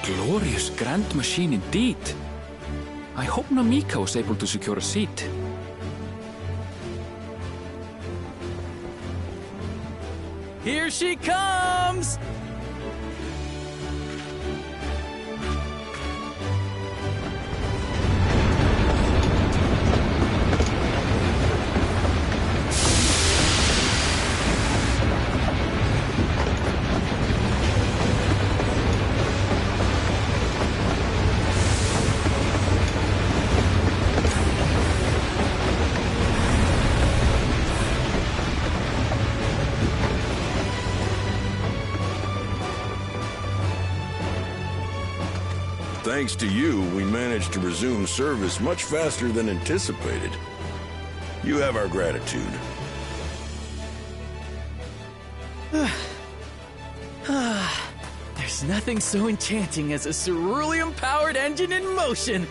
glorious grand machine indeed. I hope Namika was able to secure a seat. Here she comes! Thanks to you, we managed to resume service much faster than anticipated. You have our gratitude. There's nothing so enchanting as a cerulean-powered engine in motion.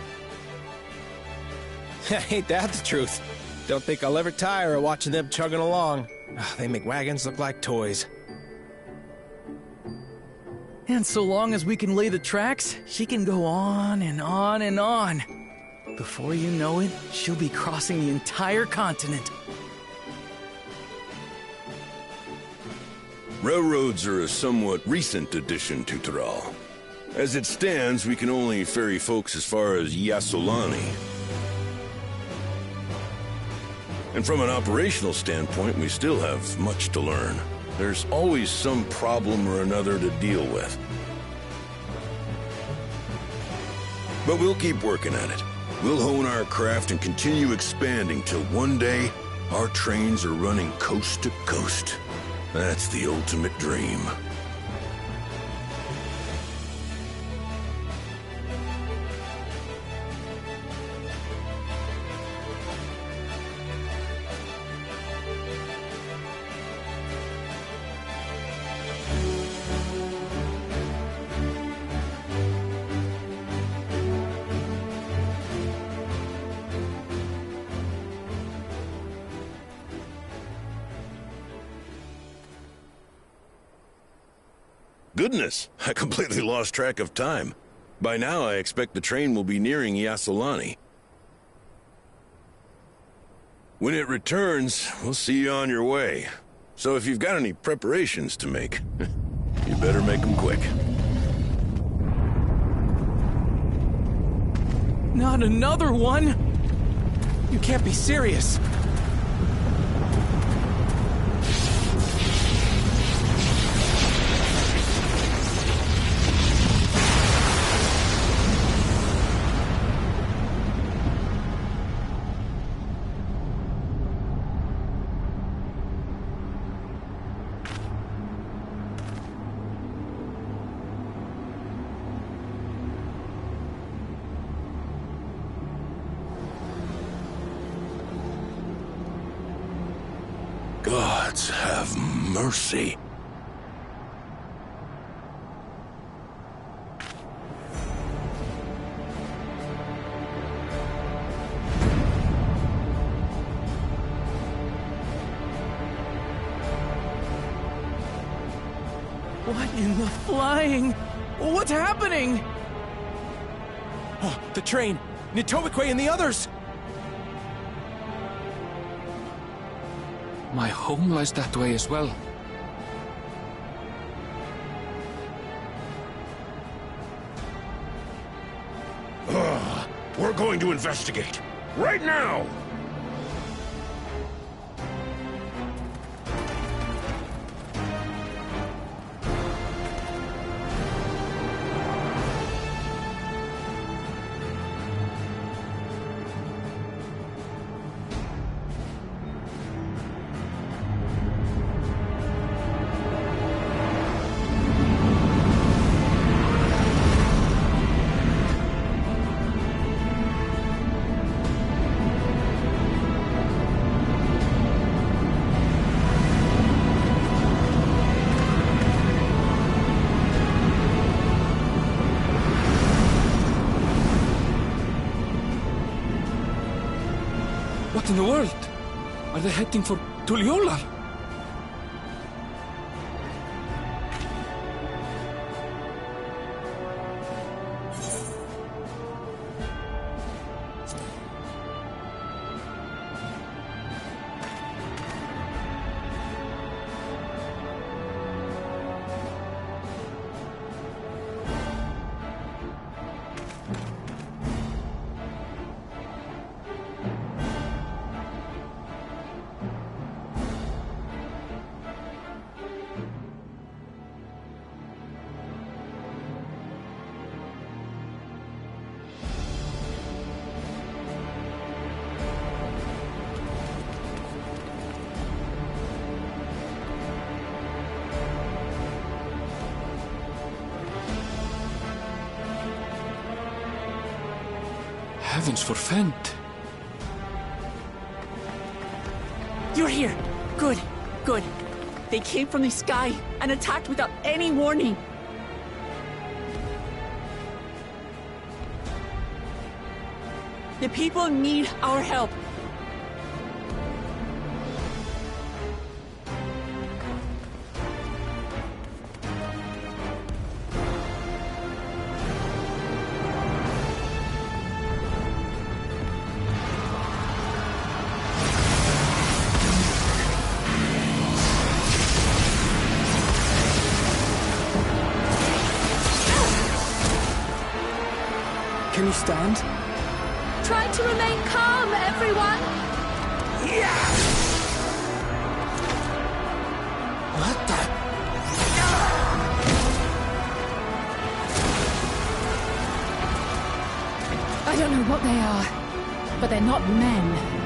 Ain't that the truth? Don't think I'll ever tire of watching them chugging along. They make wagons look like toys. And so long as we can lay the tracks, she can go on and on and on. Before you know it, she'll be crossing the entire continent. Railroads are a somewhat recent addition to Tyrol. As it stands, we can only ferry folks as far as Yasolani. And from an operational standpoint, we still have much to learn. There's always some problem or another to deal with. But we'll keep working at it. We'll hone our craft and continue expanding till one day, our trains are running coast to coast. That's the ultimate dream. Goodness, I completely lost track of time. By now, I expect the train will be nearing Yasolani. When it returns, we'll see you on your way. So if you've got any preparations to make, you better make them quick. Not another one! You can't be serious. Gods have mercy. What in the flying? What's happening? Oh, the train! Nitobekwe and the others! My home lies that way as well. We're going to investigate. Right now! What in the world? Are they heading for Tuliolal? Heavens forfend. You're here. Good, good. They came from the sky and attacked without any warning. The people need our help. Can you stand? Try to remain calm, everyone! What the? I don't know what they are, but they're not men.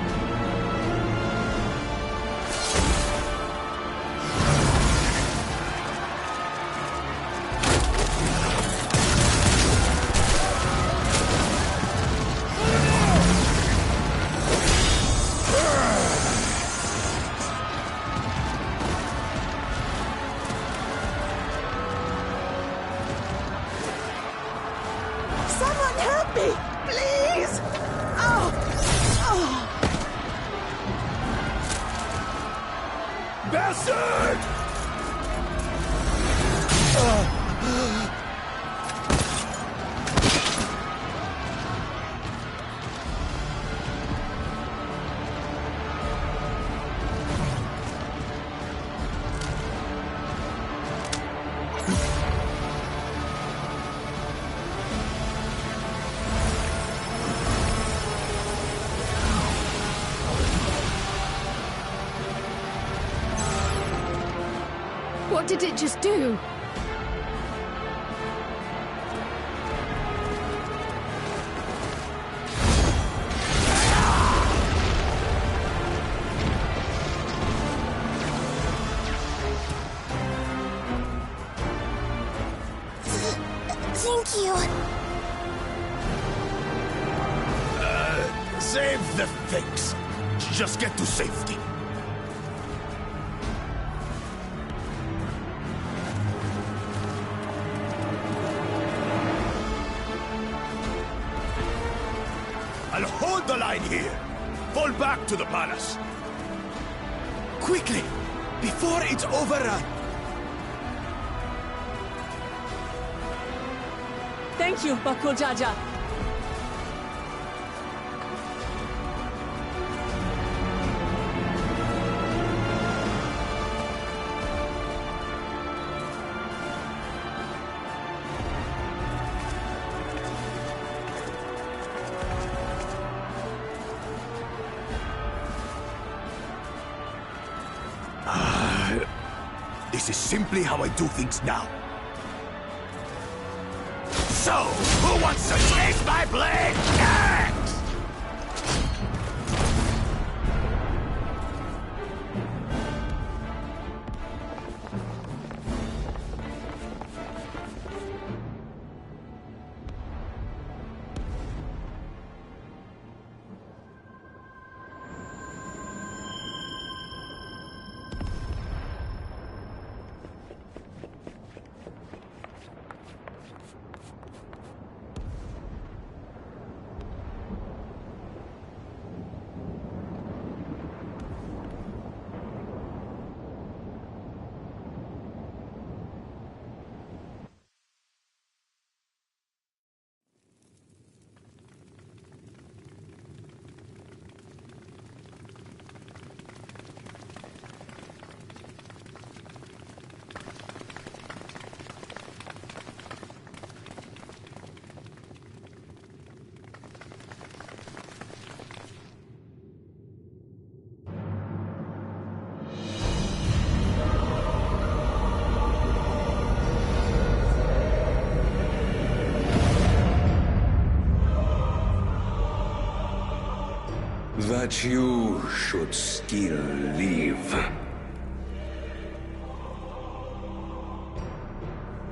Someone help me! Please! Oh! Oh! Bastard! What did it just do? Thank you. Save the fakes. Just get to safety. I'll hold the line here. Fall back to the palace. Quickly! Before it's overrun! Thank you, Bako Jaja. This is simply how I do things now. So, who wants to chase my blade next? That you should still live.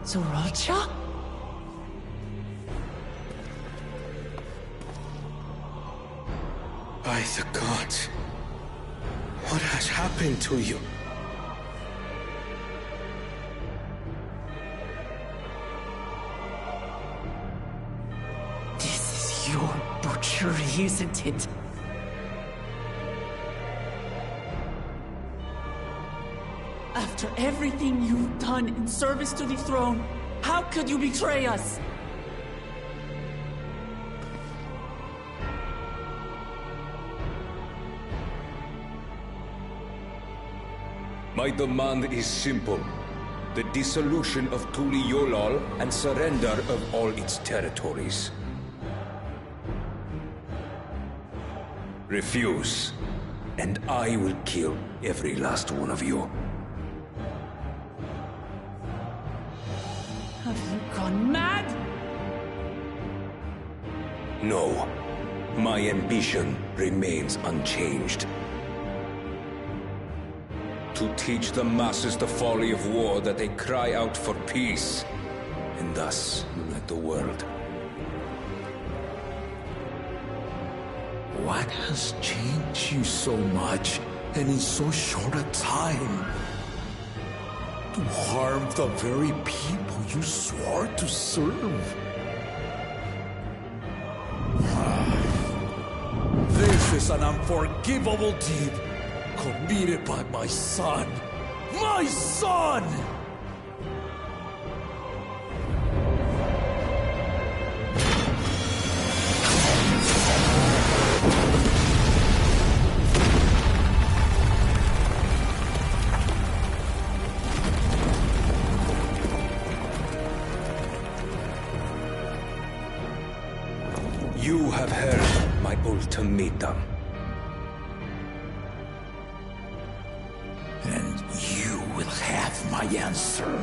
Zorocha? By the gods, what has happened to you? This is your butchery, isn't it? After everything you've done in service to the throne, how could you betray us? My demand is simple. The dissolution of Tuli Yolal and surrender of all its territories. Refuse, and I will kill every last one of you. Have you gone mad? No. My ambition remains unchanged. To teach the masses the folly of war, that they cry out for peace, and thus unite the world. What has changed you so much, and in so short a time? To harm the very people you swore to serve. This is an unforgivable deed committed by my son. My son! You have heard my ultimatum. And you will have my answer.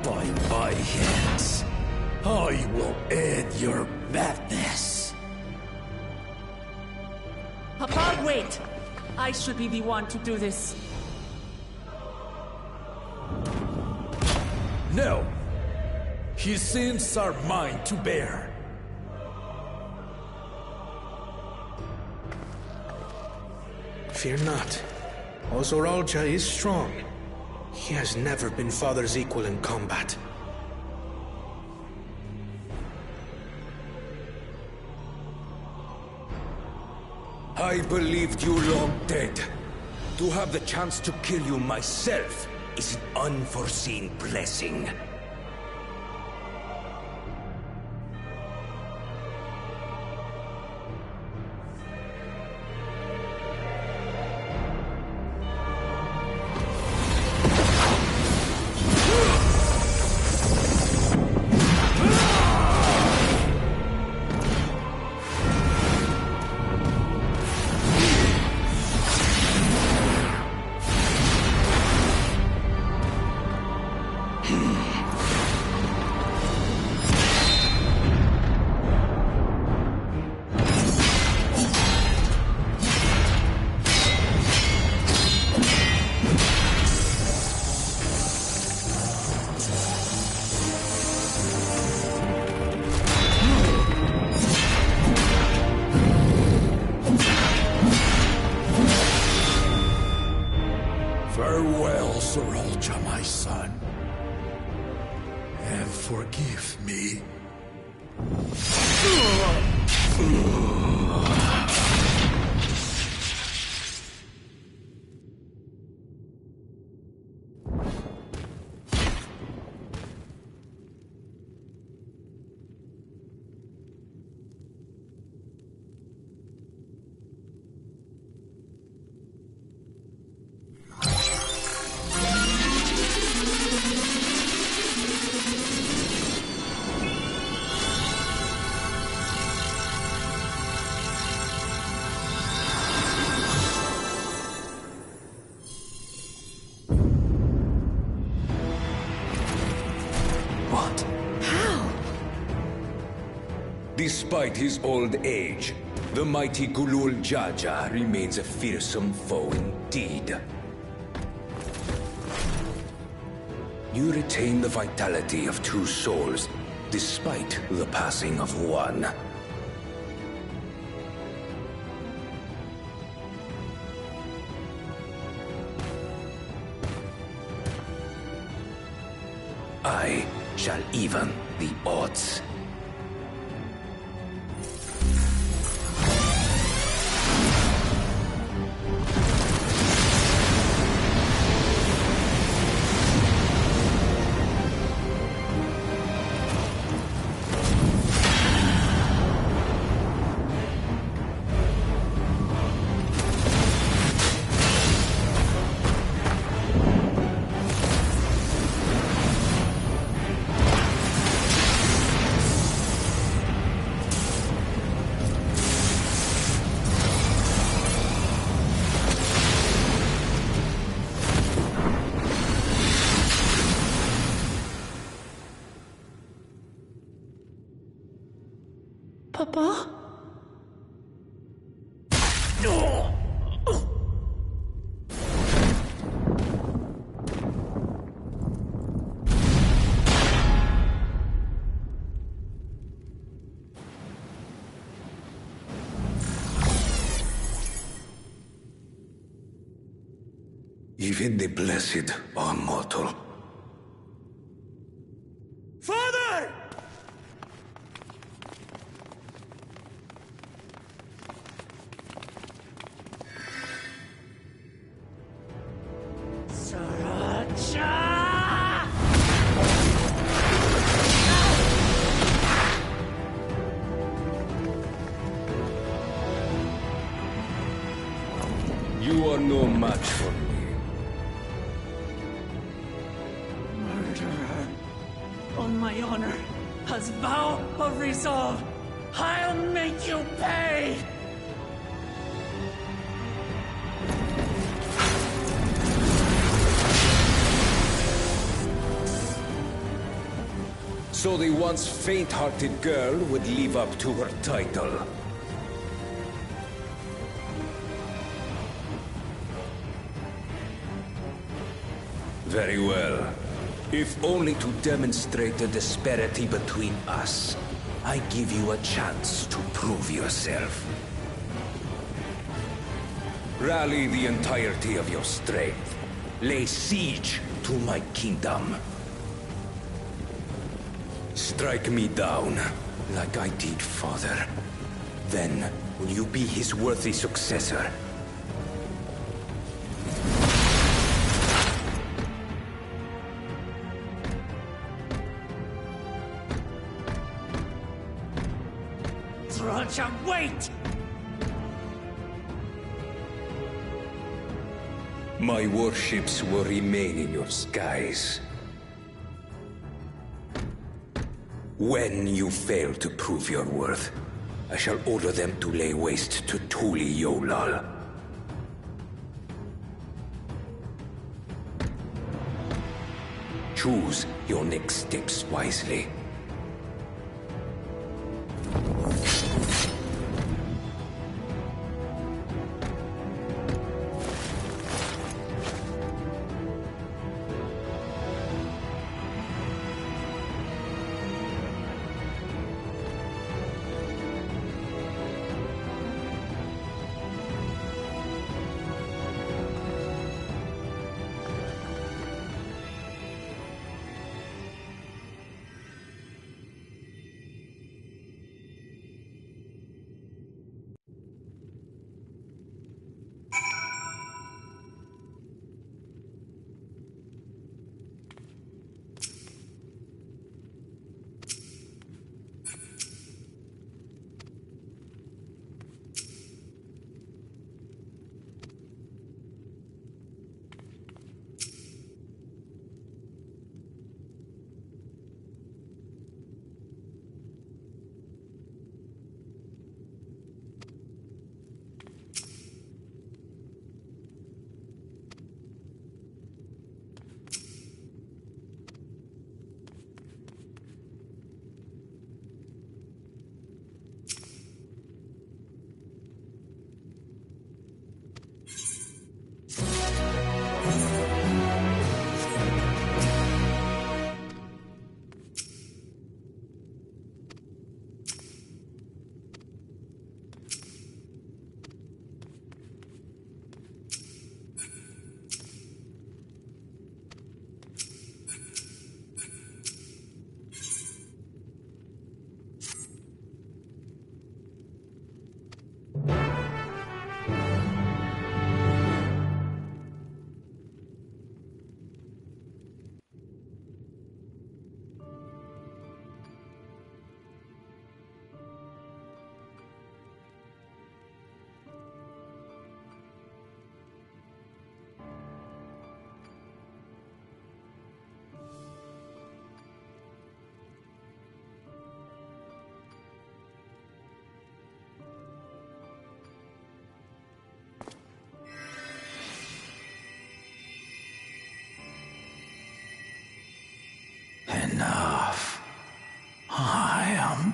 By my hands, I will end your madness. Papa, wait! I should be the one to do this. No. His sins are mine to bear. Fear not. Ozoralja is strong. He has never been Father's equal in combat. I believed you long dead. To have the chance to kill you myself is an unforeseen blessing. Farewell, Zoralja, my son. And forgive me. Despite his old age, the mighty Gulul Jaja remains a fearsome foe indeed. You retain the vitality of two souls, despite the passing of one. I shall even the odds. Papa? Even the blessed are mortal. Father! You are no match for me. Murderer. On my honor, as vow of resolve, I'll make you pay! So the once faint-hearted girl would live up to her title. Very well. If only to demonstrate the disparity between us, I give you a chance to prove yourself. Rally the entirety of your strength. Lay siege to my kingdom. Strike me down, like I did father. Then, will you be his worthy successor? Roger, wait! My warships will remain in your skies. When you fail to prove your worth, I shall order them to lay waste to Tuli Yolal. Choose your next steps wisely.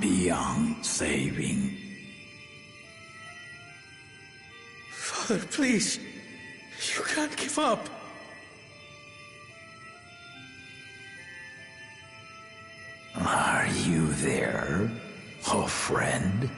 beyond saving. Father, please. You can't give up. Are you there, oh friend?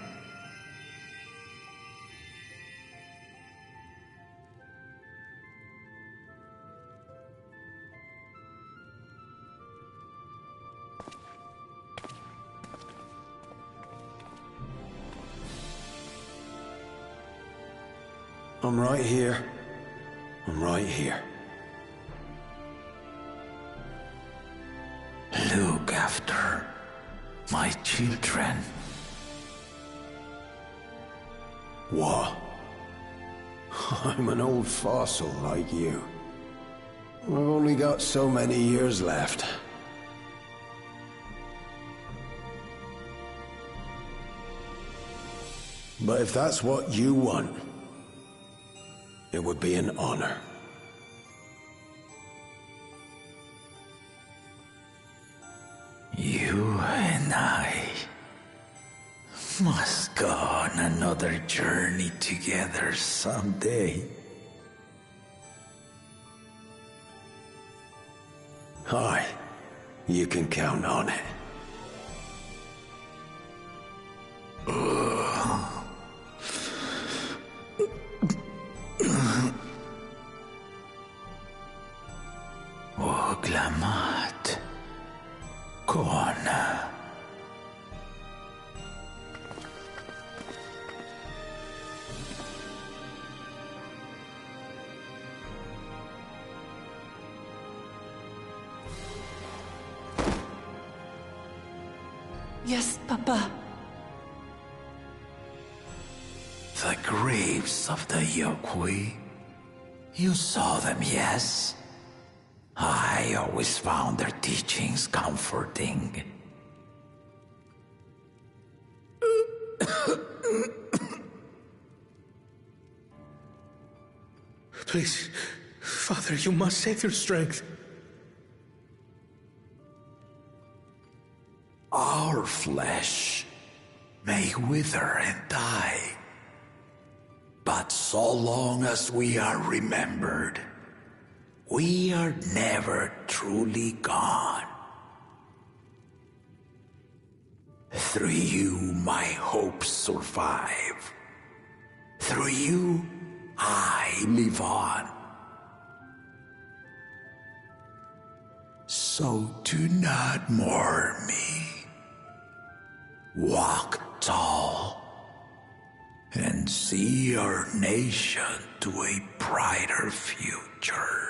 I'm right here. I'm right here. Look after my children. What? I'm an old fossil like you. I've only got so many years left. But if that's what you want, it would be an honor. You and I must go on another journey together someday. Aye, you can count on it. Oglamat. Kona. Yes, Papa. The graves of the Yokwi. You saw them, yes? I always found their teachings comforting. Please, Father, you must save your strength. Our flesh may wither and die, but so long as we are remembered, we are never truly gone. Through you, my hopes survive. Through you, I live on. So do not mourn me. Walk tall and see our nation to a brighter future.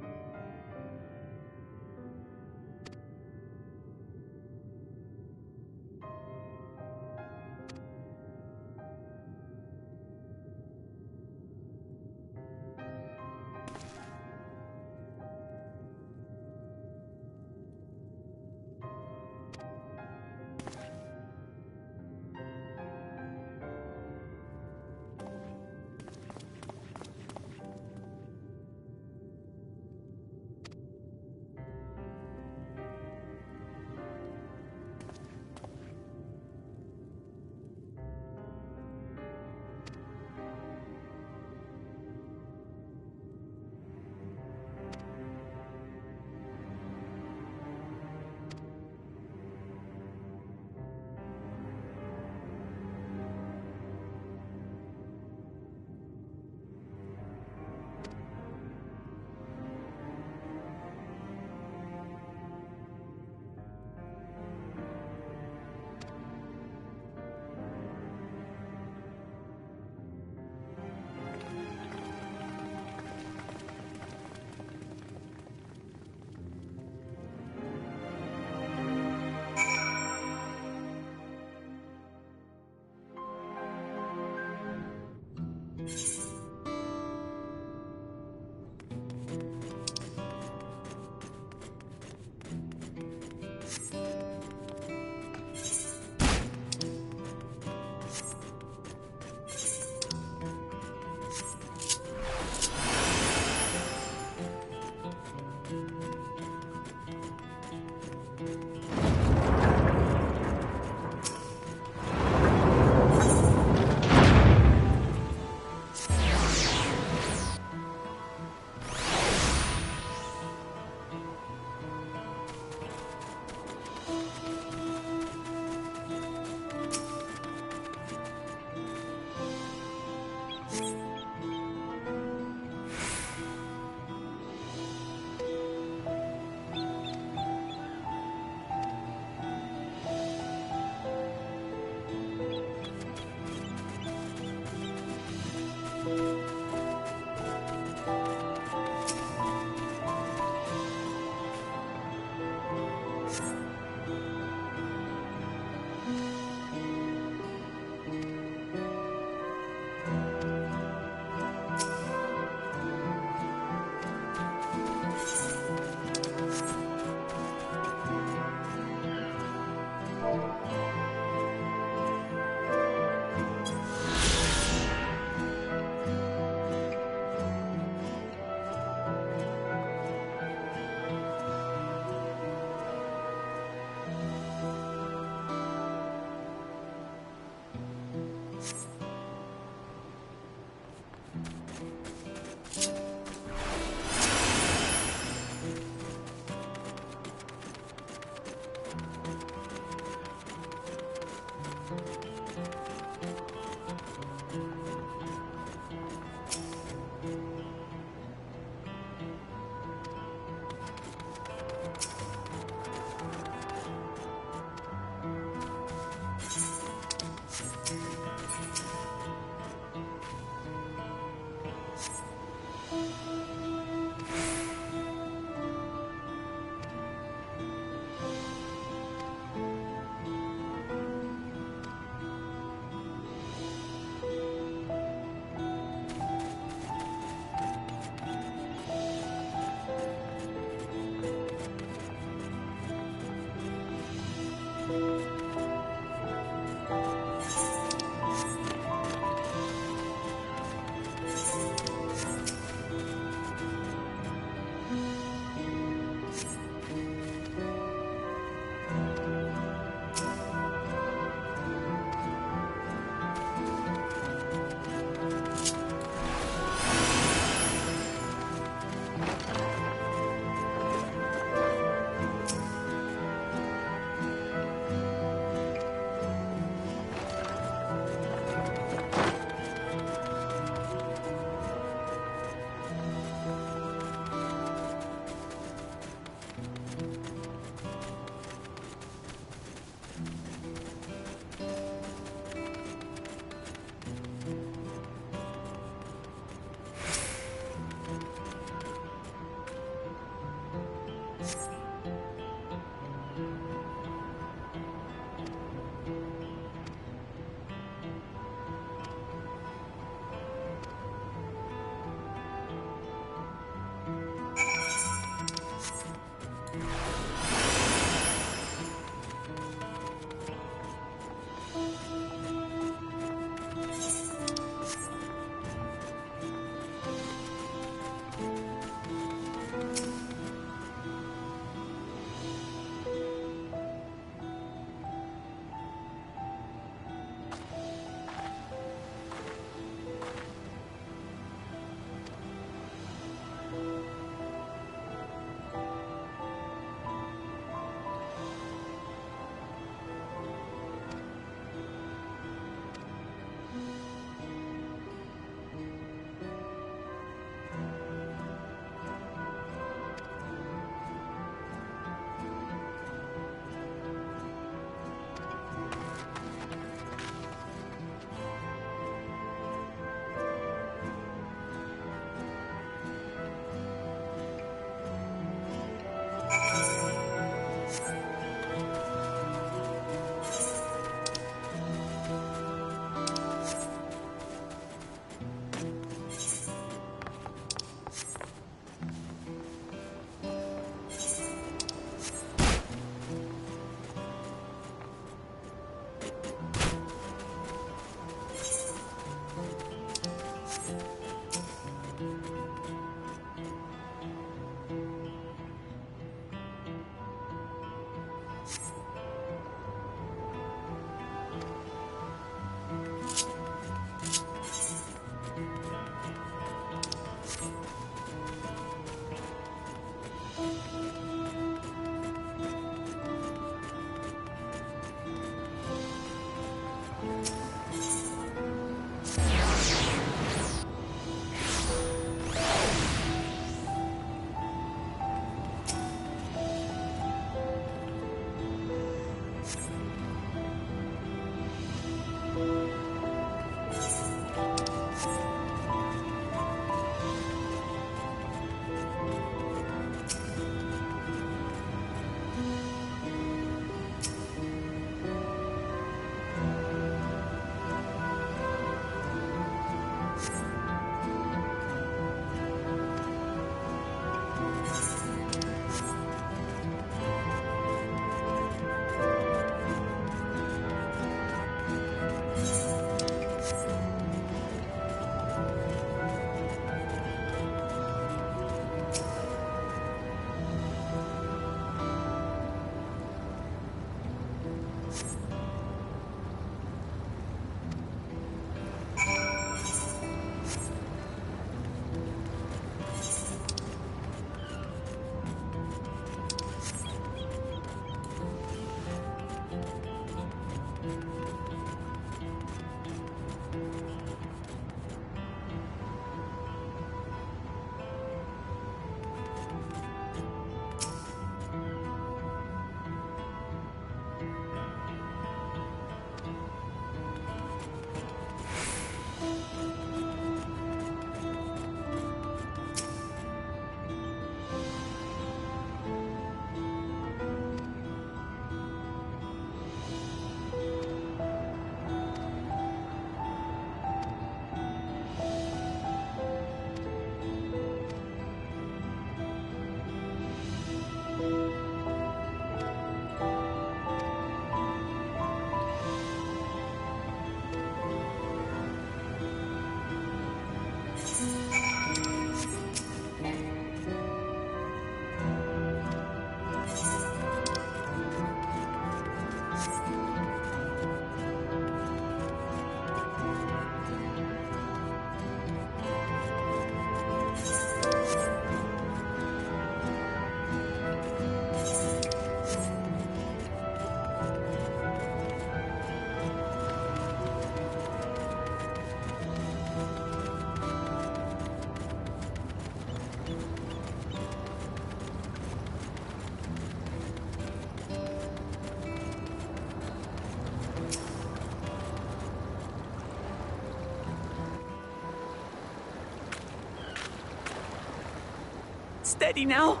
steady now.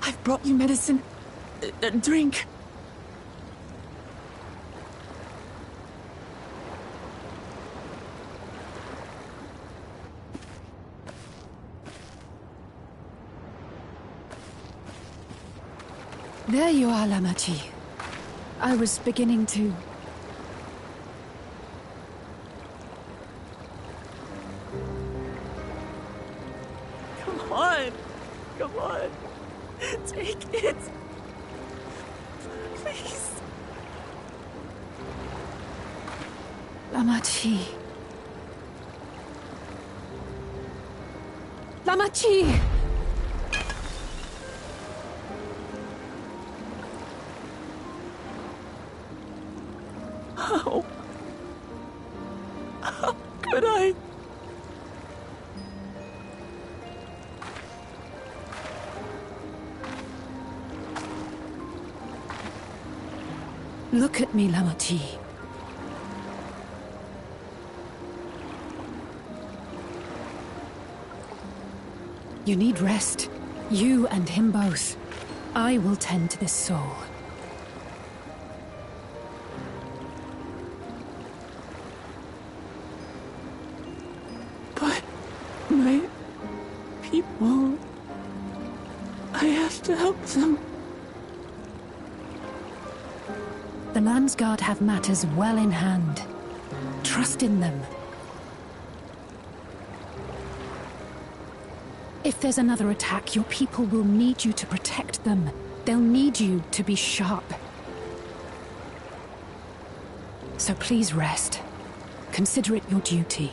I've brought you medicine. Drink. There you are, Lamachi. I was beginning to... Come on. Come on. Take it. Please. Lamachi. Lamachi! How could I? Look at me, Lamachi. You need rest. You and him both. I will tend to this soul. But my people... I have to help them. The Landsguard have matters well in hand. Trust in them. If there's another attack, your people will need you to protect them. They'll need you to be sharp. So please rest. Consider it your duty.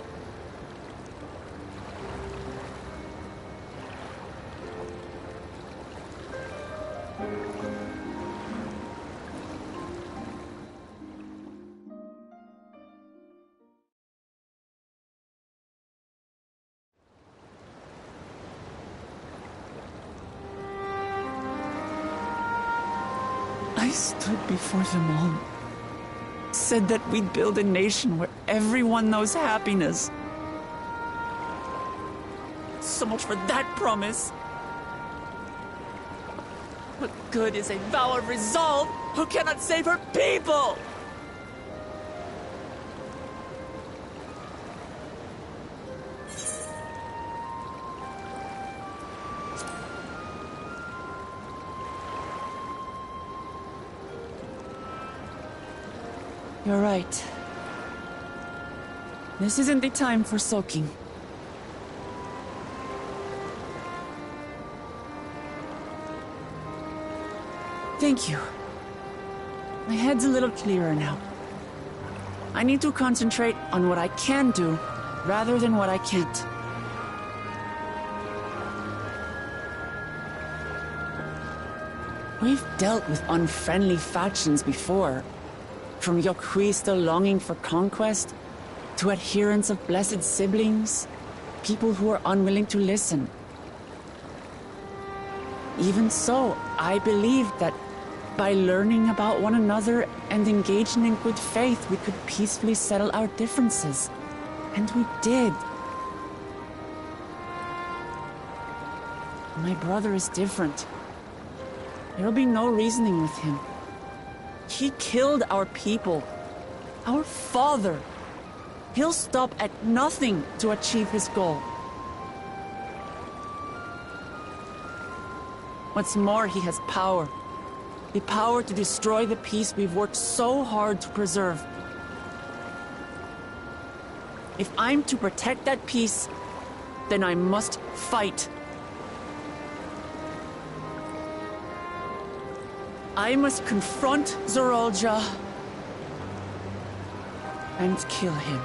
I stood before them all. Said that we'd build a nation where everyone knows happiness. So much for that promise. What good is a vow of resolve who cannot save her people? You're right. This isn't the time for sulking. Thank you. My head's a little clearer now. I need to concentrate on what I can do, rather than what I can't. We've dealt with unfriendly factions before. From Yokhui still longing for conquest, to adherents of blessed siblings, people who are unwilling to listen. Even so, I believed that by learning about one another and engaging in good faith, we could peacefully settle our differences. And we did. My brother is different. There'll be no reasoning with him. He killed our people. Our father. He'll stop at nothing to achieve his goal. What's more, he has power. The power to destroy the peace we've worked so hard to preserve. If I'm to protect that peace, then I must fight. I must confront Zorolja and kill him.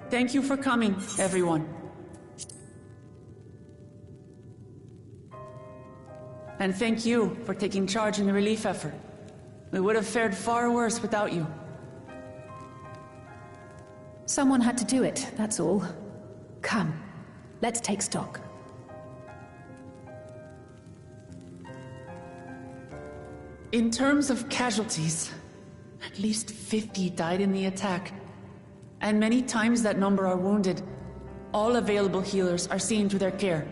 Thank you for coming, everyone. And thank you for taking charge in the relief effort. We would have fared far worse without you. Someone had to do it, that's all. Come, let's take stock. In terms of casualties, at least 50 died in the attack. And many times that number are wounded. All available healers are seen to their care.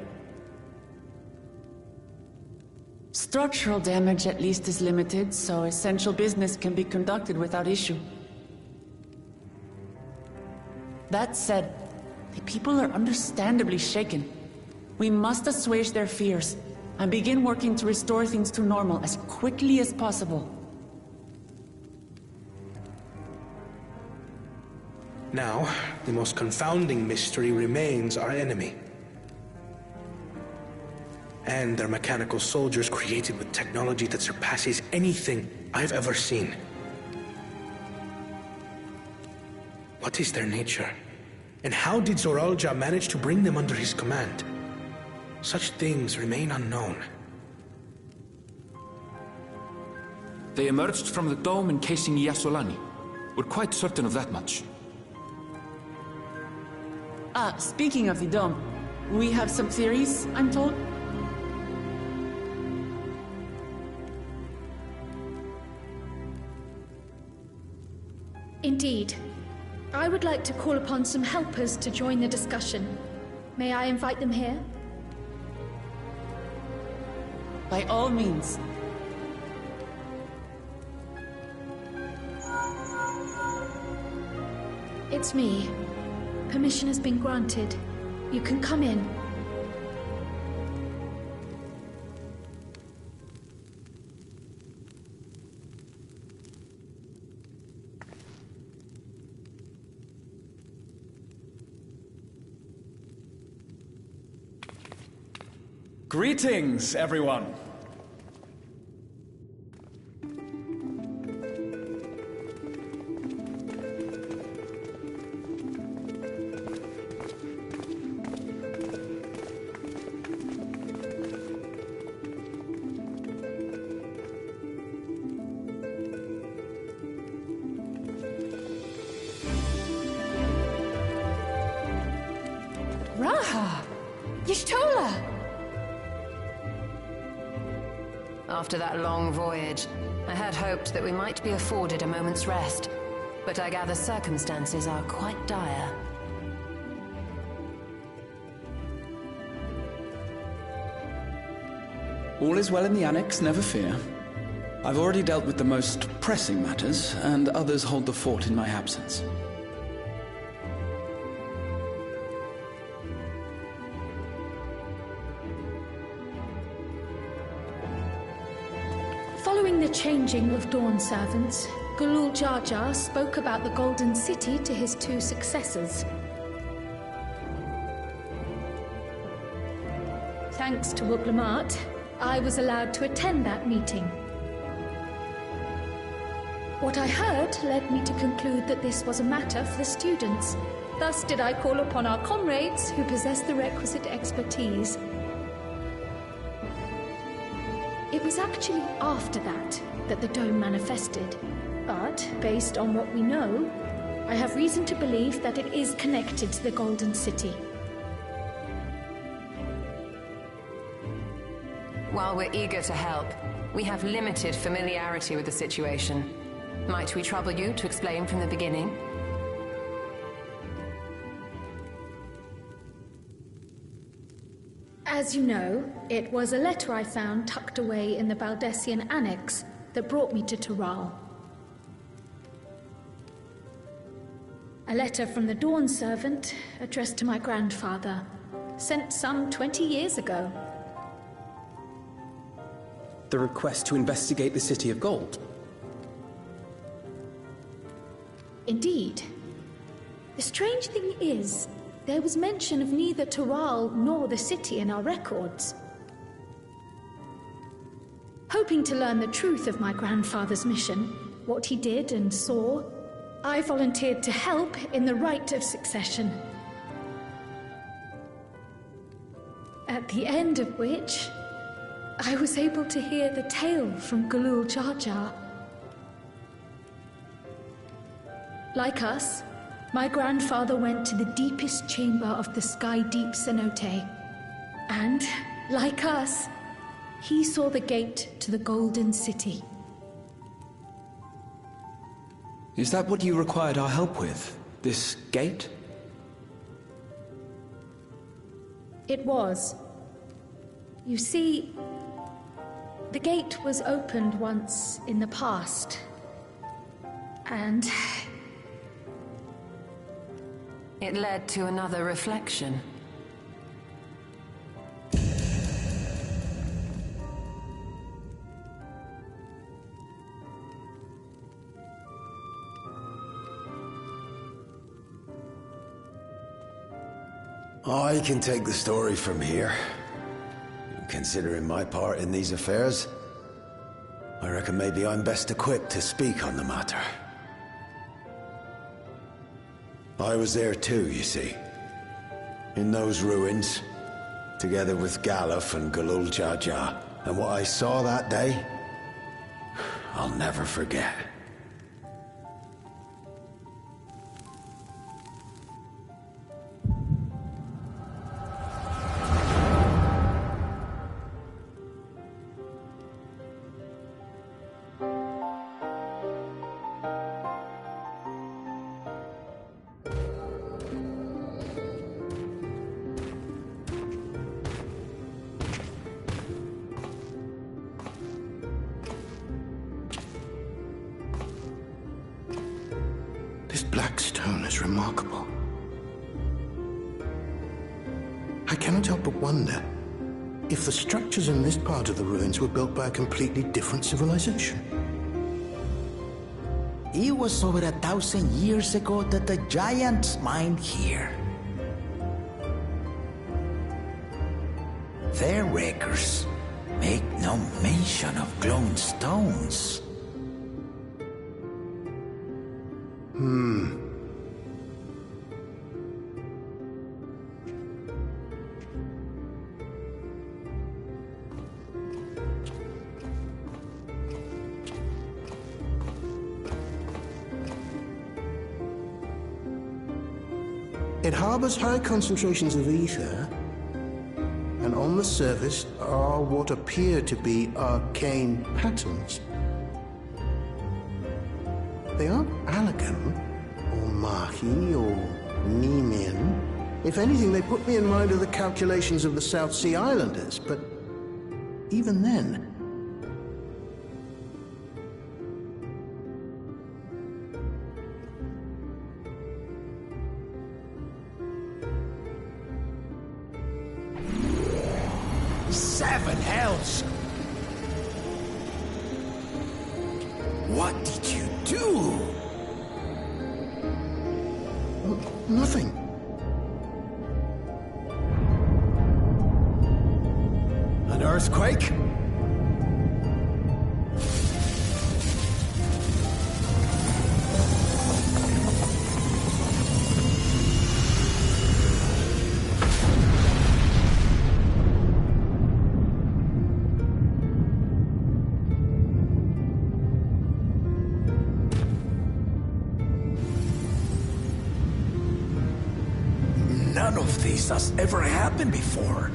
Structural damage at least is limited, so essential business can be conducted without issue. That said, the people are understandably shaken. We must assuage their fears and begin working to restore things to normal as quickly as possible. Now, the most confounding mystery remains our enemy. And their mechanical soldiers created with technology that surpasses anything I've ever seen. What is their nature? And how did Zoralja manage to bring them under his command? Such things remain unknown. They emerged from the dome encasing Yasolani. We're quite certain of that much. Speaking of the dome, we have some theories, I'm told. Indeed. I would like to call upon some helpers to join the discussion. May I invite them here? By all means. It's me. Permission has been granted. You can come in. Greetings, everyone. Raha! Y'shtola! After that long voyage, I had hoped that we might be afforded a moment's rest, but I gather circumstances are quite dire. All is well in the Annex, never fear. I've already dealt with the most pressing matters, and others hold the fort in my absence. Following the changing of Dawn servants, Gulul Jar Jar spoke about the Golden City to his two successors. Thanks to Uplamat, I was allowed to attend that meeting. What I heard led me to conclude that this was a matter for the students. Thus did I call upon our comrades who possess the requisite expertise. It was actually after that the dome manifested. But, based on what we know, I have reason to believe that it is connected to the Golden City. While we're eager to help, we have limited familiarity with the situation. Might we trouble you to explain from the beginning? As you know, it was a letter I found tucked away in the Baldessian Annex that brought me to Tural. A letter from the Dawn servant, addressed to my grandfather, sent some 20 years ago. The request to investigate the City of Gold. Indeed. The strange thing is, there was mention of neither Tural nor the city in our records. Hoping to learn the truth of my grandfather's mission, what he did and saw, I volunteered to help in the rite of succession. At the end of which, I was able to hear the tale from Galul Jar Jar. Like us, my grandfather went to the deepest chamber of the Sky Deep cenote. And, like us, he saw the gate to the Golden City. Is that what you required our help with? This gate? It was. You see, the gate was opened once in the past. And it led to another reflection. I can take the story from here. Considering my part in these affairs, I reckon maybe I'm best equipped to speak on the matter. I was there too, you see. In those ruins, together with Galuf and Galul Jar Jar. And what I saw that day, I'll never forget. This black stone is remarkable. I cannot help but wonder if the structures in this part of the ruins were built by a completely different civilization. It was over 1,000 years ago that the giants mined here. Their records make no mention of glowing stones. It harbors high concentrations of ether, and on the surface are what appear to be arcane patterns. They aren't Allagan, or Mahi, or Nemean. If anything, they put me in mind of the calculations of the South Sea Islanders, but even then... Seven hells! What did you do? Nothing. An earthquake? None of this has ever happened before.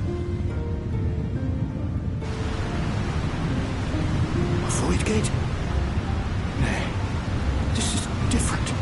A void gate? Nay, this is different.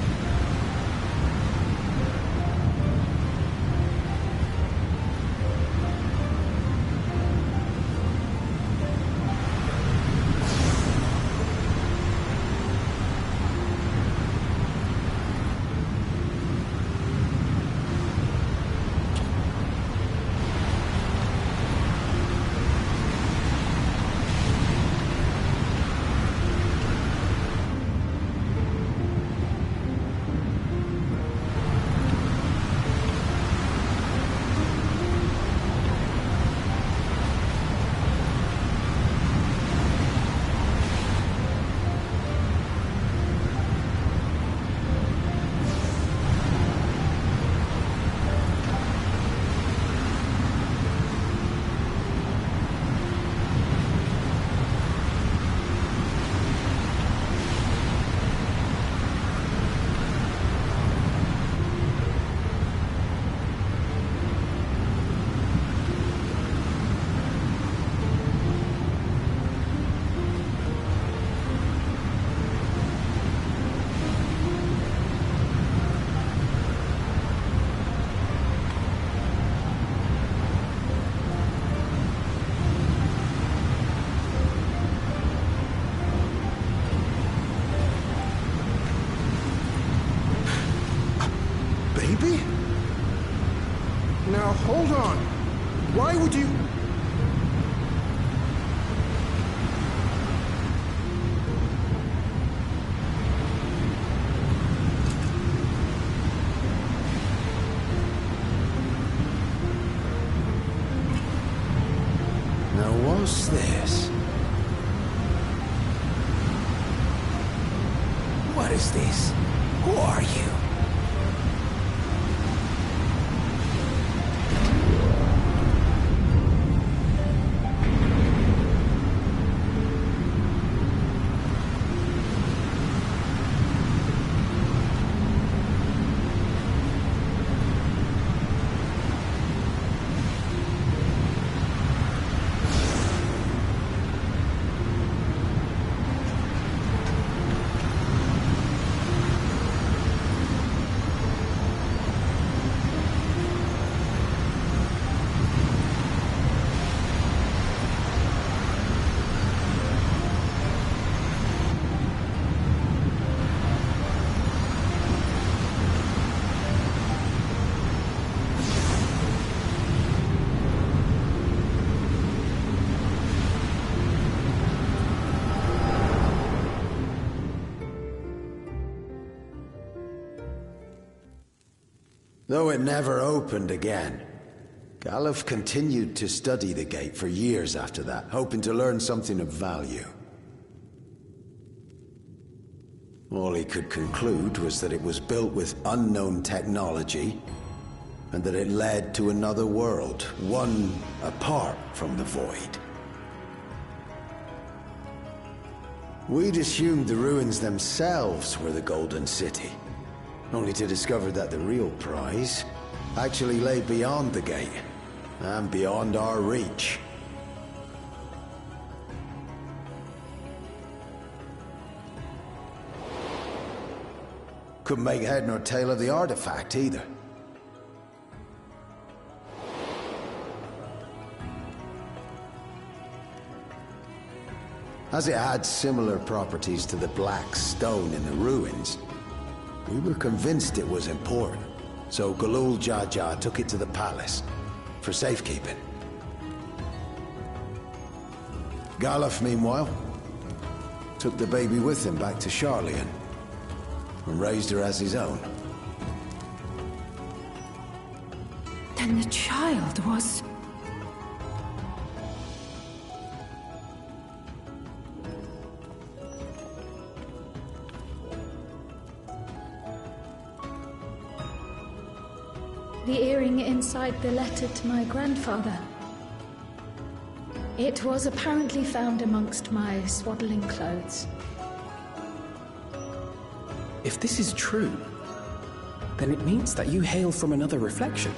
Now, hold on. Why would you... Now, what's this? What is this? Who are you? Though it never opened again, Galuf continued to study the gate for years after that, hoping to learn something of value. All he could conclude was that it was built with unknown technology, and that it led to another world, one apart from the Void. We'd assumed the ruins themselves were the Golden City, only to discover that the real prize actually lay beyond the gate, and beyond our reach. Couldn't make head nor tail of the artifact, either. As it had similar properties to the black stone in the ruins, we were convinced it was important, so Galul Jaja took it to the palace for safekeeping. Galuf, meanwhile, took the baby with him back to Sharlayan and raised her as his own. Then the child was... The earring inside the letter to my grandfather. It was apparently found amongst my swaddling clothes. If this is true, then it means that you hail from another reflection.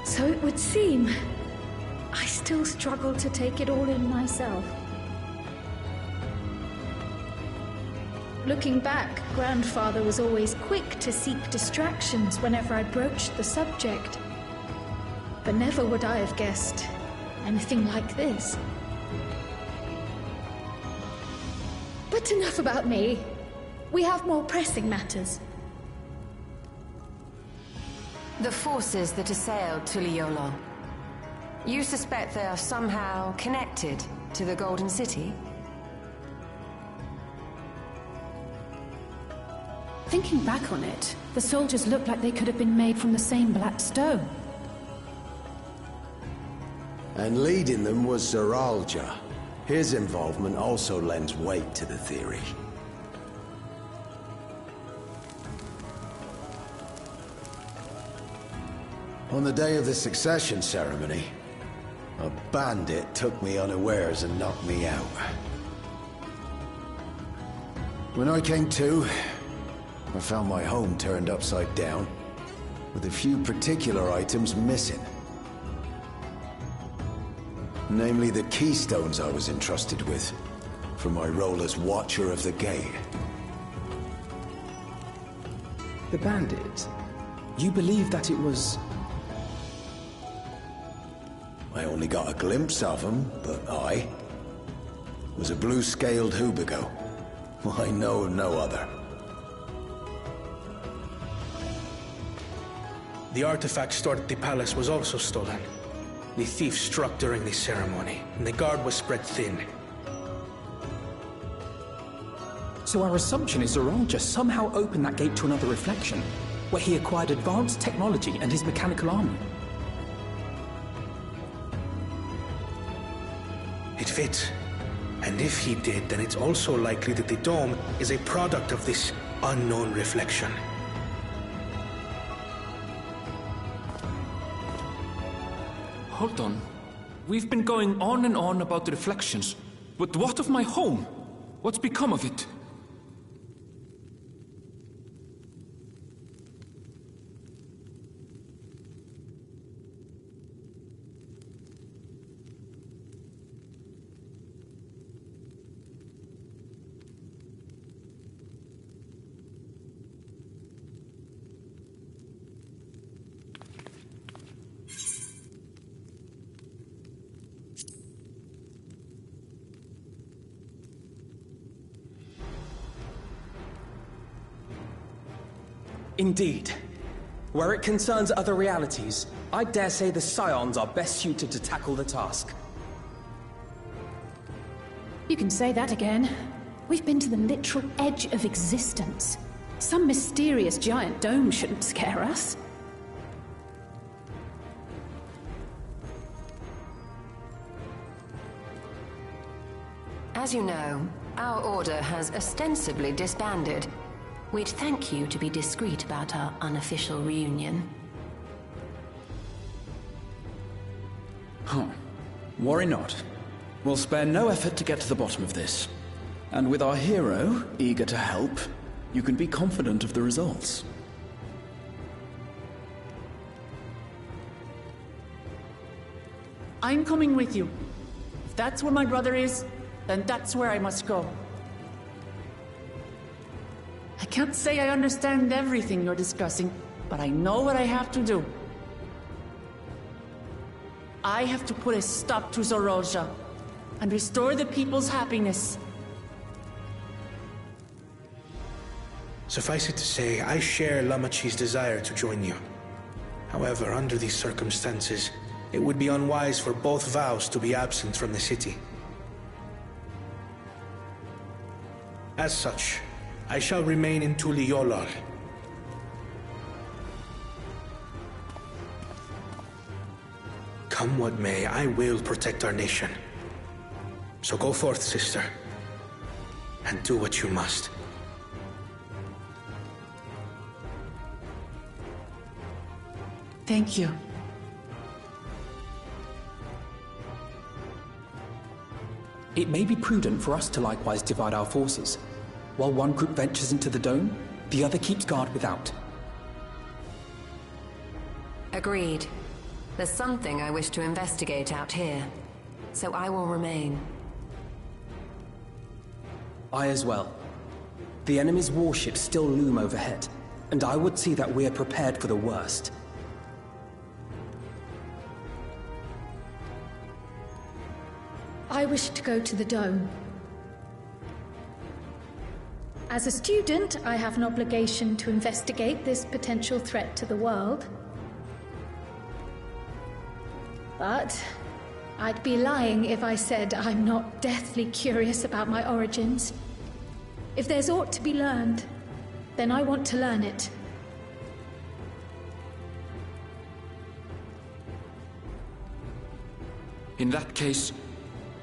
So it would seem. I still struggle to take it all in myself. Looking back, Grandfather was always quick to seek distractions whenever I broached the subject. But never would I have guessed anything like this. But enough about me. We have more pressing matters. The forces that assailed Tuliyollal. You suspect they are somehow connected to the Golden City? Thinking back on it, the soldiers looked like they could have been made from the same black stone. And leading them was Zeralja. His involvement also lends weight to the theory. On the day of the succession ceremony, a bandit took me unawares and knocked me out. When I came to, I found my home turned upside down, with a few particular items missing. Namely the keystones I was entrusted with, for my role as Watcher of the Gate. The bandit? You believe that it was... I only got a glimpse of him, but I was a blue-scaled Hubigo. I know of no other. The artifact stored at the palace was also stolen. The thief struck during the ceremony, and the guard was spread thin. So our assumption is Zoralja somehow opened that gate to another reflection, where he acquired advanced technology and his mechanical army. It fits. And if he did, then it's also likely that the dome is a product of this unknown reflection. Hold on. We've been going on and on about the reflections. But what of my home? What's become of it? Indeed. Where it concerns other realities, I dare say the Scions are best suited to tackle the task. You can say that again. We've been to the literal edge of existence. Some mysterious giant dome shouldn't scare us. As you know, our order has ostensibly disbanded. We'd thank you to be discreet about our unofficial reunion. Huh. Worry not. We'll spare no effort to get to the bottom of this. And with our hero eager to help, you can be confident of the results. I'm coming with you. If that's where my brother is, then that's where I must go. I can't say I understand everything you're discussing, but I know what I have to do. I have to put a stop to Zoralja and restore the people's happiness. Suffice it to say, I share Lamachi's desire to join you. However, under these circumstances, it would be unwise for both vows to be absent from the city. As such, I shall remain in Tuliyolar. Come what may, I will protect our nation. So go forth, sister, and do what you must. Thank you. It may be prudent for us to likewise divide our forces. While one group ventures into the dome, the other keeps guard without. Agreed. There's something I wish to investigate out here, so I will remain. I as well. The enemy's warships still loom overhead, and I would see that we are prepared for the worst. I wish to go to the dome. As a student, I have an obligation to investigate this potential threat to the world. But I'd be lying if I said I'm not deathly curious about my origins. If there's aught to be learned, then I want to learn it. In that case,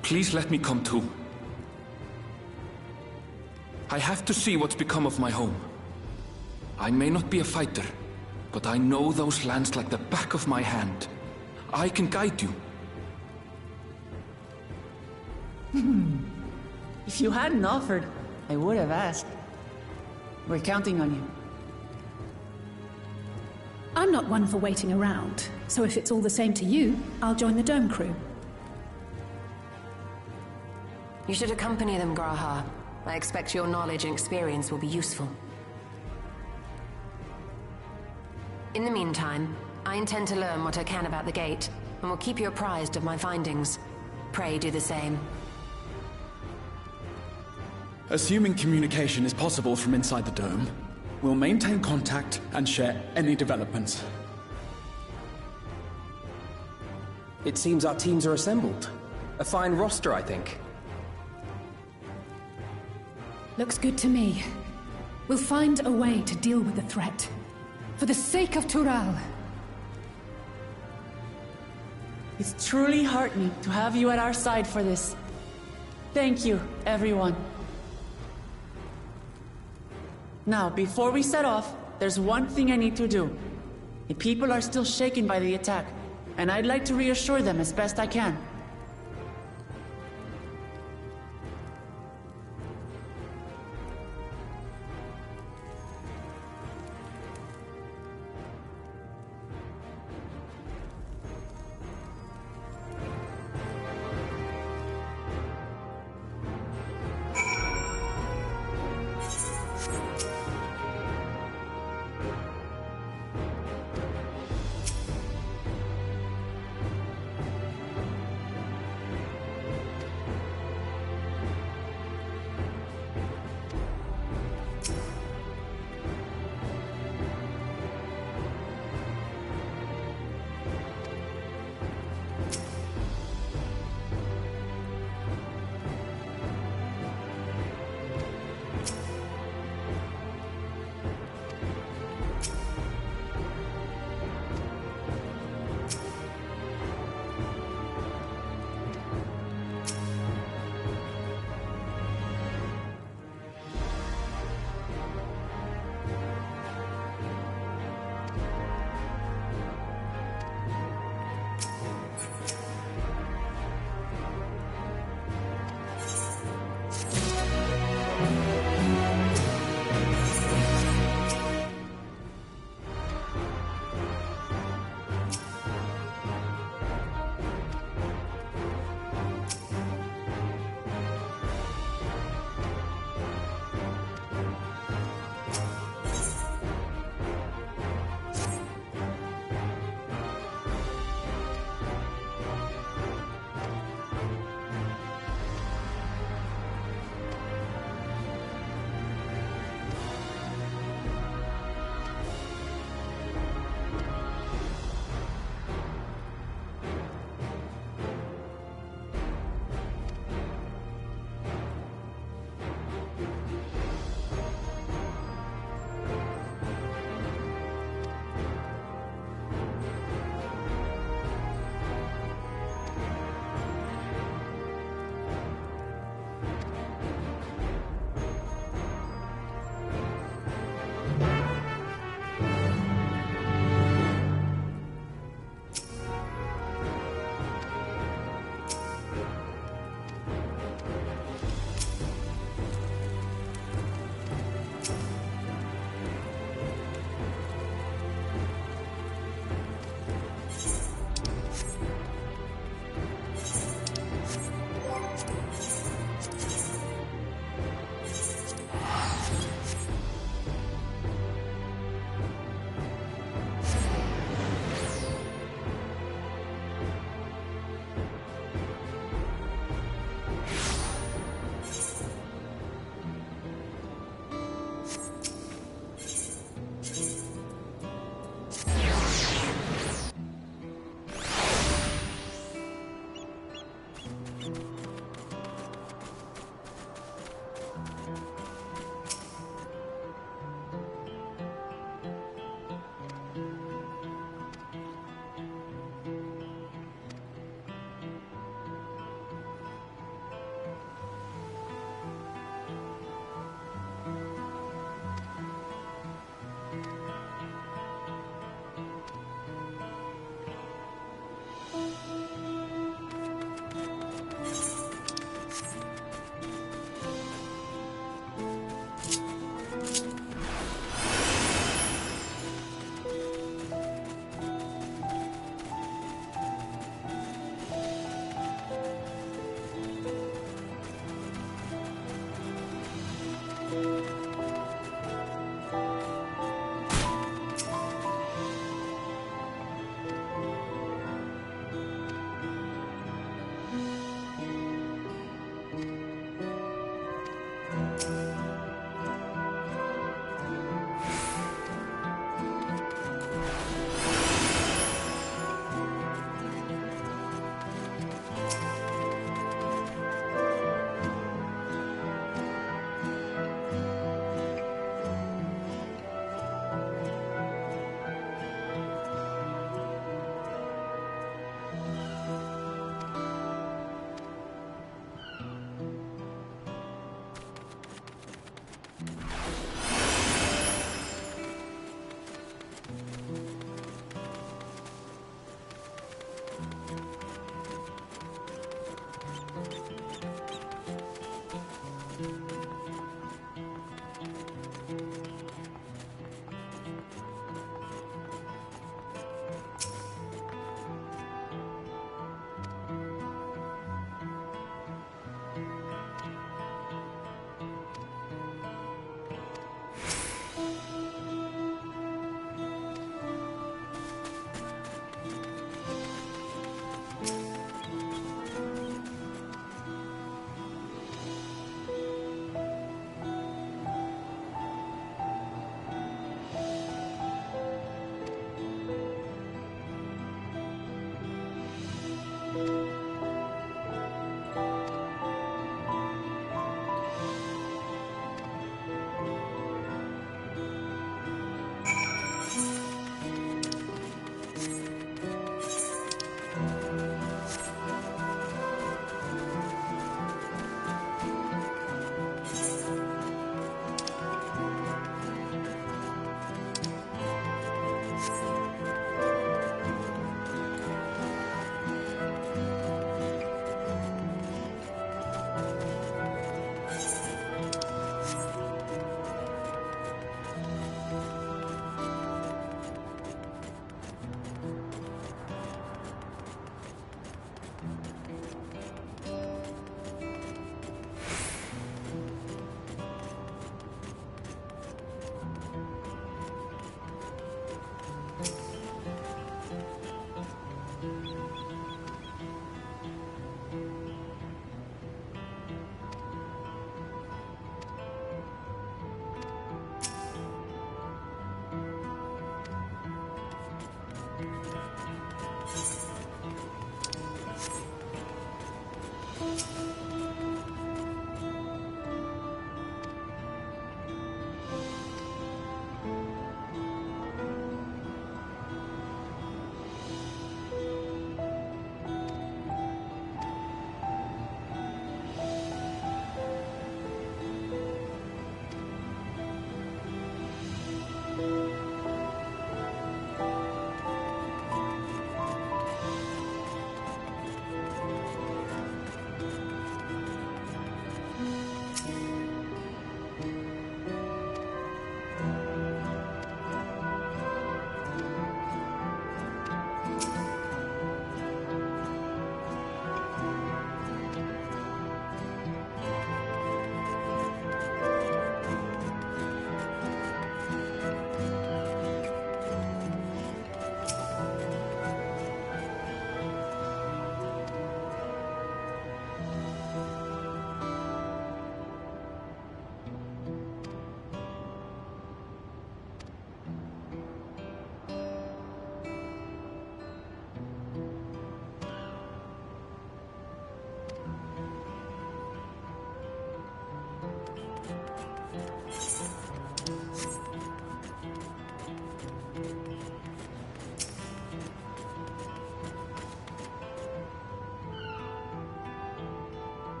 please let me come too. I have to see what's become of my home. I may not be a fighter, but I know those lands like the back of my hand. I can guide you. If you hadn't offered, I would have asked. We're counting on you. I'm not one for waiting around, so if it's all the same to you, I'll join the dome crew. You should accompany them, Graha. I expect your knowledge and experience will be useful. In the meantime, I intend to learn what I can about the gate, and will keep you apprised of my findings. Pray do the same. Assuming communication is possible from inside the dome, we'll maintain contact and share any developments. It seems our teams are assembled. A fine roster, I think. Looks good to me. We'll find a way to deal with the threat. For the sake of Tural. It's truly heartening to have you at our side for this. Thank you, everyone. Now, before we set off, there's one thing I need to do. The people are still shaken by the attack, and I'd like to reassure them as best I can.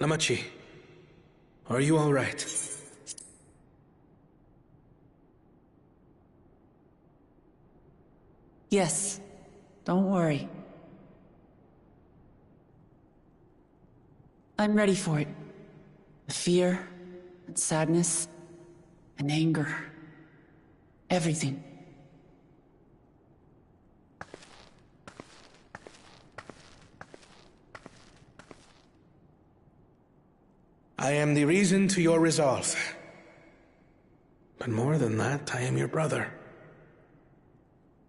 Lamachi, are you all right? Yes. Don't worry. I'm ready for it. The fear, and sadness, and anger. Everything. I am the reason to your resolve. But more than that, I am your brother.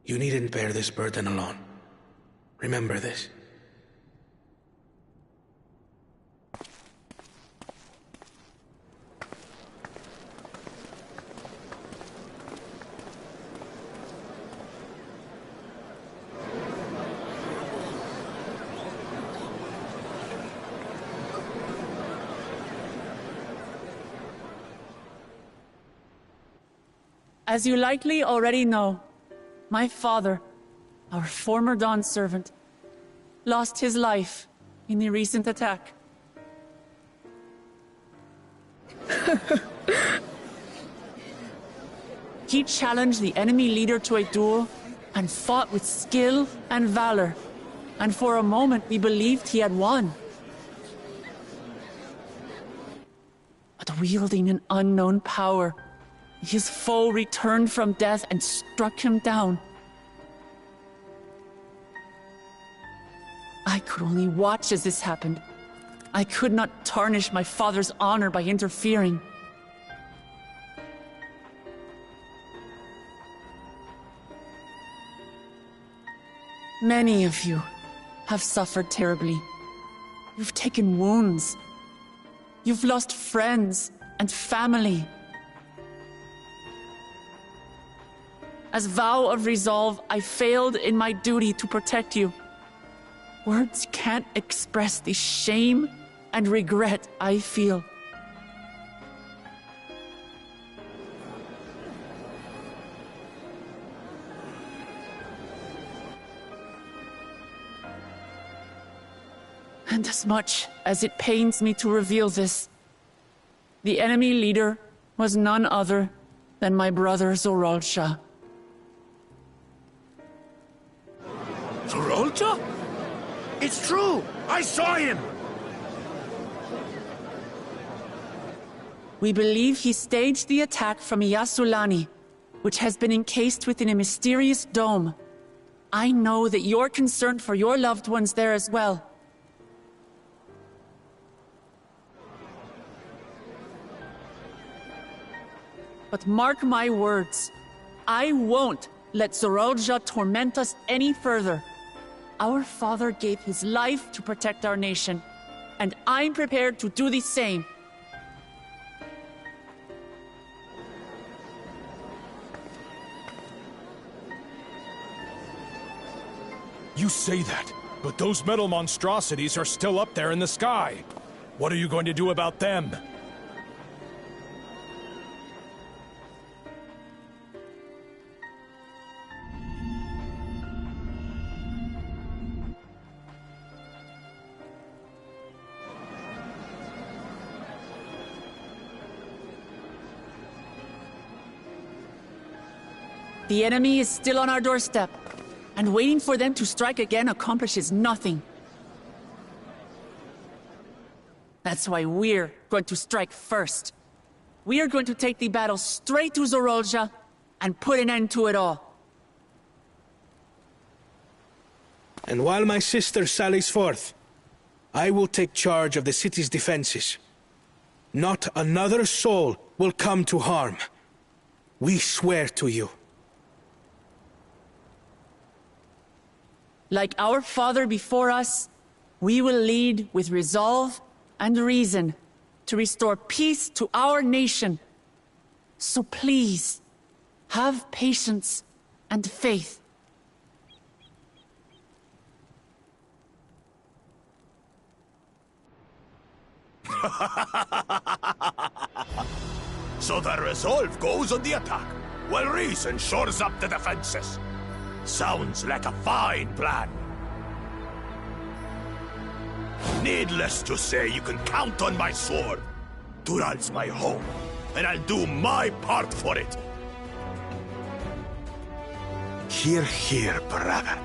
You needn't bear this burden alone. Remember this. As you likely already know, my father, our former Dawn servant, lost his life in the recent attack. He challenged the enemy leader to a duel and fought with skill and valor, and for a moment we believed he had won. But wielding an unknown power, his foe returned from death and struck him down. I could only watch as this happened. I could not tarnish my father's honor by interfering. Many of you have suffered terribly. You've taken wounds. You've lost friends and family. As vow of resolve, I failed in my duty to protect you. Words can't express the shame and regret I feel. And as much as it pains me to reveal this, the enemy leader was none other than my brother Zoralcha. Zoralcha? It's true! I saw him! We believe he staged the attack from Yasulani, which has been encased within a mysterious dome. I know that you're concerned for your loved ones there as well. But mark my words, I won't let Zoralcha torment us any further. Our father gave his life to protect our nation, and I'm prepared to do the same. You say that, but those metal monstrosities are still up there in the sky. What are you going to do about them? The enemy is still on our doorstep, and waiting for them to strike again accomplishes nothing. That's why we're going to strike first. We are going to take the battle straight to Zoralcha and put an end to it all. And while my sister sallies forth, I will take charge of the city's defenses. Not another soul will come to harm. We swear to you. Like our father before us, we will lead with resolve and reason to restore peace to our nation. So please, have patience and faith. So the resolve goes on the attack, while reason shores up the defenses. Sounds like a fine plan. Needless to say, you can count on my sword. Tural's my home, and I'll do my part for it. Hear, hear, brother.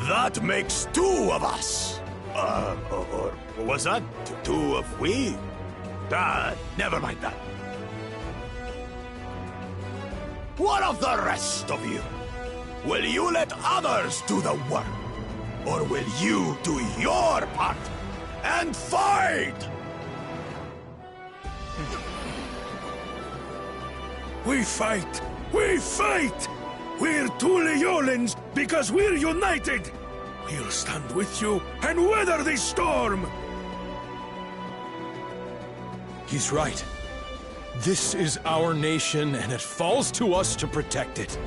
That makes two of us. Or was that two of we? Never mind that. What of the rest of you? Will you let others do the work? Or will you do your part and fight? We fight! We fight! We're Tuliolans because we're united! We'll stand with you and weather this storm! He's right. This is our nation, and it falls to us to protect it.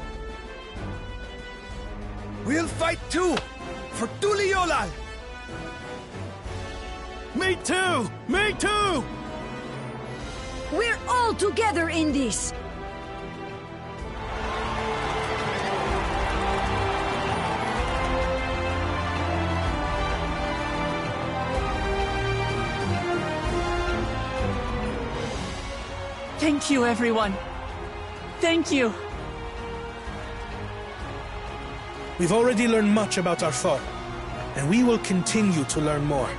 We'll fight too! For Tuliolal! Me too! Me too! We're all together in this! Thank you, everyone. Thank you. We've already learned much about our foe, and we will continue to learn more.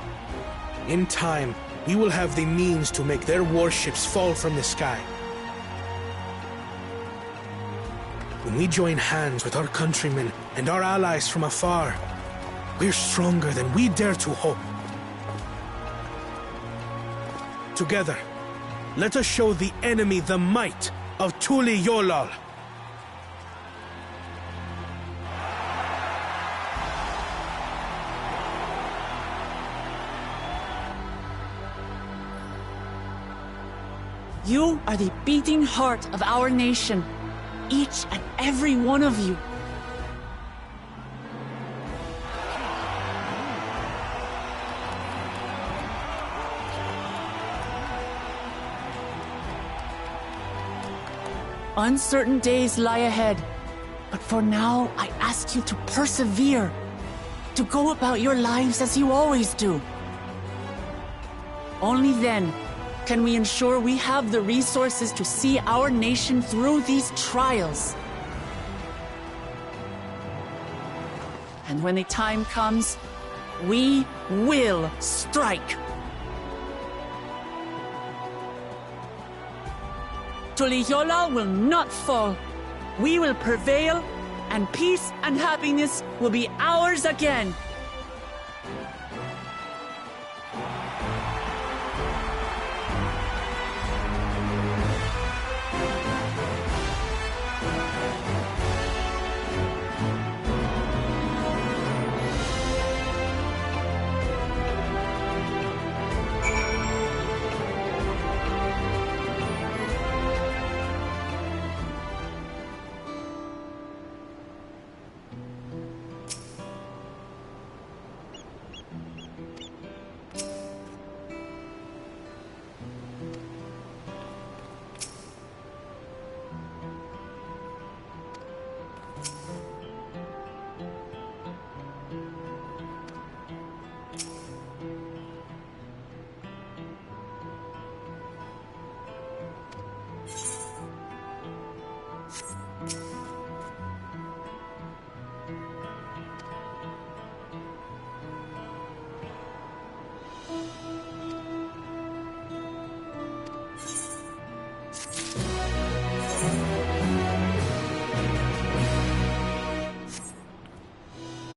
In time, we will have the means to make their warships fall from the sky. When we join hands with our countrymen and our allies from afar, we're stronger than we dare to hope. Together, let us show the enemy the might of Tuliolal. You are the beating heart of our nation, each and every one of you. Uncertain days lie ahead, but for now, I ask you to persevere, to go about your lives as you always do. Only then can we ensure we have the resources to see our nation through these trials. And when the time comes, we will strike. Tuliolal will not fall. We will prevail, and peace and happiness will be ours again.